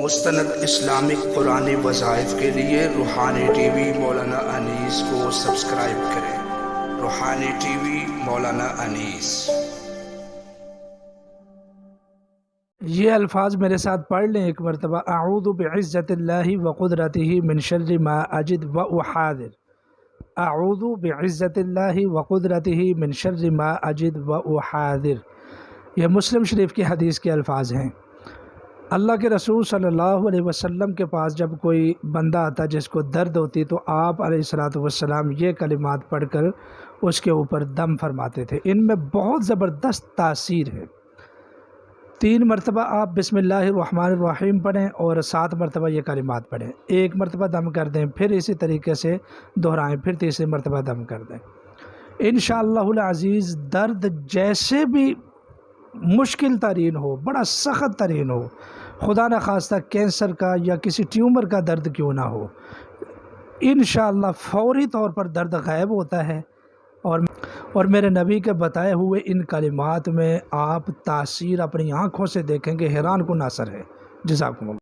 مستند اسلامک قرآنی وظائف کے لیے روحانی ٹی وی مولانا انیس کو سبسکرائب کریں۔ روحانی ٹی وی مولانا انیس۔ یہ الفاظ میرے ساتھ پڑھ لیں ایک مرتبہ۔ اعوذ بعزت اللہ وقدرتہ من شر ما اجد واحاذر۔ اعوذ بعزت اللہ وقدرتہ من شر ما اجد واحاذر۔ یہ مسلم شریف کی حدیث کے الفاظ ہیں۔ اللہ کے رسول صلی اللہ علیہ وسلم کے پاس جب کوئی بندہ آتا جس کو درد ہوتی تو آپ علیہ الصلوۃ والسلام یہ کلمات پڑھ کر اس کے اوپر دم فرماتے تھے۔ ان میں بہت زبردست تاثیر ہے۔ 3 مرتبہ آپ بسم اللہ الرحمن الرحیم پڑھیں اور 7 مرتبہ یہ کلمات پڑھیں۔ 1 مرتبہ دم کر دیں، پھر اسی طریقے سے دہرائیں، پھر تیسری مرتبہ دم کر دیں۔ انشاءاللہ العزیز درد جیسے بھی مشکل ترین ہو، بڑا سخت ترین ہو، خدا نخواستہ کینسر کا یا کسی ٹیومر کا درد کیوں نہ ہو، انشاءاللہ فوری طور پر درد غائب ہوتا ہے۔ اور میرے نبی کے بتائے ہوئے ان کلمات میں آپ تاثیر اپنی آنکھوں سے دیکھیں گے، حیران کن اثر ہے۔ جزاکم اللہ۔